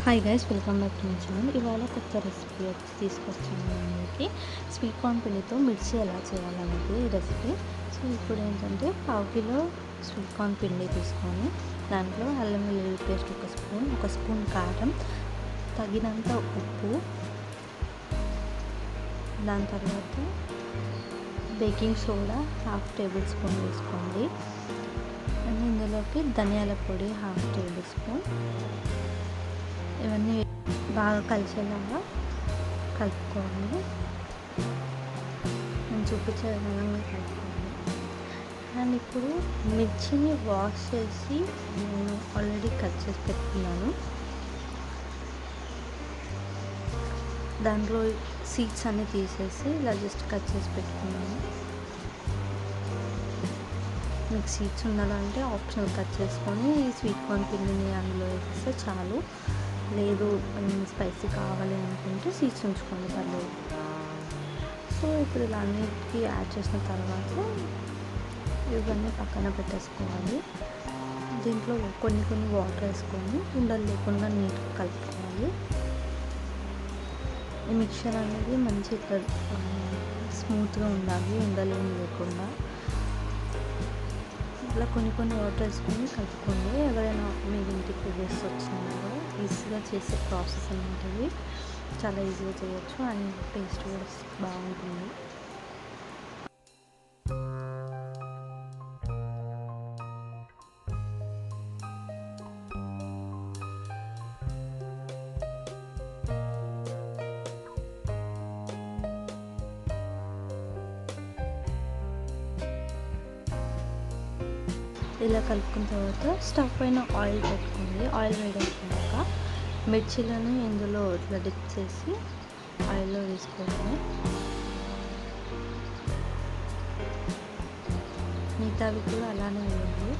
Hi guys, welcome back to my channel. ఇవాళ కొత్త recipe తీసుకొచ్చాను మనకి. స్వీట్ కార్న్ పిండితో మిర్చి ఎలా చేయాలనేది ఈ రెసిపీ. సో ఇప్పుడు ఏంటంటే పావు కిలో స్వీట్ కార్న్ పిండి తీసుకొని దాంట్లో అల్లం వెల్లుల్లి పేస్ట్ ఒక స్పూన్ కారం, తగినంత ఉప్పు, దాని తర్వాత బేకింగ్ సోడా 1/2 టేబుల్ స్పూన్ వేసుకోండి. అండ్ ఇందులోకి ధనియాల పొడి 1/2 టేబుల్ స్పూన్. ఇవన్నీ బాగా కలిసేలాగా కలుపుకోవాలి. నేను చూపించే విధంగా కలుపుకోవాలి. అండ్ ఇప్పుడు మిర్చిని వాష్ చేసి నేను ఆల్రెడీ కట్ చేసి పెట్టుకున్నాను. దాంట్లో సీడ్స్ అన్నీ తీసేసి ఇలా జస్ట్ కట్ చేసి పెట్టుకున్నాను. మీకు సీడ్స్ ఉండాలంటే ఆప్షనల్, కట్ చేసుకొని ఈ స్వీట్ కార్న్ పిండిని అందులో వేస్తే చాలు. లేదు స్పైసీ కావాలి అనుకుంటే సీడ్స్ ఉంచుకోండి, పర్లేదు. సో ఇప్పుడు ఇలా అన్నిటికీ యాడ్ చేసిన తర్వాత ఇవన్నీ పక్కన పెట్టేసుకోవాలి. దీంట్లో కొన్ని వాటర్ వేసుకొని ఉండలు లేకుండా నీట్గా కలుపుకోవాలి. ఈ మిక్చర్ అనేది మంచిగా స్మూత్గా ఉండాలి, ఉండలు లేకుండా. ఇట్లా కొన్ని వాటర్ వేసుకొని కలుపుకోండి. ఎవరైనా మీ ఇంటికి గెస్ట్ వచ్చినా ఈజీగా చేసే ప్రాసెస్ అనేది, చాలా ఈజీగా చేయొచ్చు. అండ్ టేస్ట్ కూడా బాగుంటుంది. ఇలా కలుపుకున్న తర్వాత స్టవ్ పైన ఆయిల్ పెట్టుకోండి. ఆయిల్ వేడెక్కాక మిర్చీలను ఇందులో ఇట్లా డిప్ చేసి ఆయిల్లో వేసుకోండి. మిగతావి కూడా అలానే వేయండి.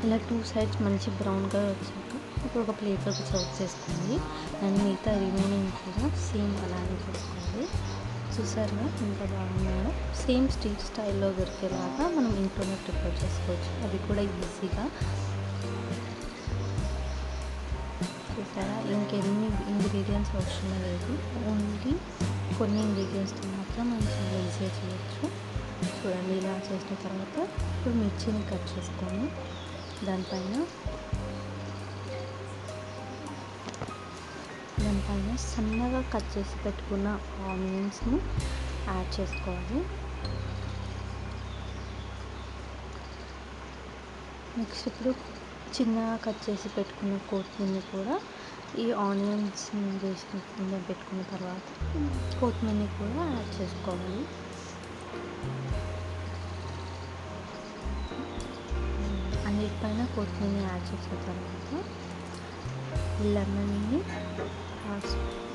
ఇలా 2 సైడ్స్ మంచి బ్రౌన్గా వచ్చాక ఇప్పుడు ఒక ప్లేట్లోకి సర్వ్ చేసుకోండి. అండ్ మిగతా రిమైనింగ్ కూడా సేమ్ అలానే చేసుకోండి. చూసారుగా ఎంత బాగున్నాయో. సేమ్ స్ట్రీట్ స్టైల్లో దొరికేలాగా మనం ఇంట్లోనే ప్రిపేర్ చేసుకోవచ్చు. అది కూడా ఈజీగా. చూసారా, ఇంకెన్ని ఇంగ్రీడియంట్స్ అవసరం లేదు. ఓన్లీ కొన్ని ఇంగ్రీడియంట్స్తో మాత్రం మనం చాలా ఈజీగా చేయొచ్చు. చూడండి, ఇలా చేసిన తర్వాత ఇప్పుడు మిర్చిని కట్ చేసుకొని దానిపైన సన్నగా కట్ చేసి పెట్టుకున్న ఆనియన్స్ని యాడ్ చేసుకోవాలి. నెక్స్ట్ ఇప్పుడు చిన్నగా కట్ చేసి పెట్టుకున్న కొత్తిమీర కూడా ఈ ఆనియన్స్ వేసుకుని పెట్టుకున్న తర్వాత కొత్తిమీర కూడా యాడ్ చేసుకోవాలి. అన్నిటిపైన కొత్తిమీర యాడ్ చేసిన తర్వాత లెమన్ని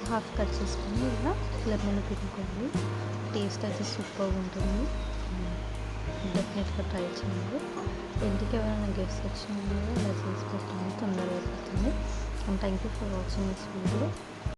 హాఫ్ కట్ చేసుకొని ఇలా లెమన్ పెట్టుకోండి. టేస్ట్ అయితే సూపర్గా ఉంటుంది. డెఫినెట్గా ట్రై చేయండి. ఇంటికి ఎవరైనా గెస్ట్ వచ్చినా ఇలా చేసి పెట్టండి, తొందరగా అయిపోతుంది. And thank you for watching this video.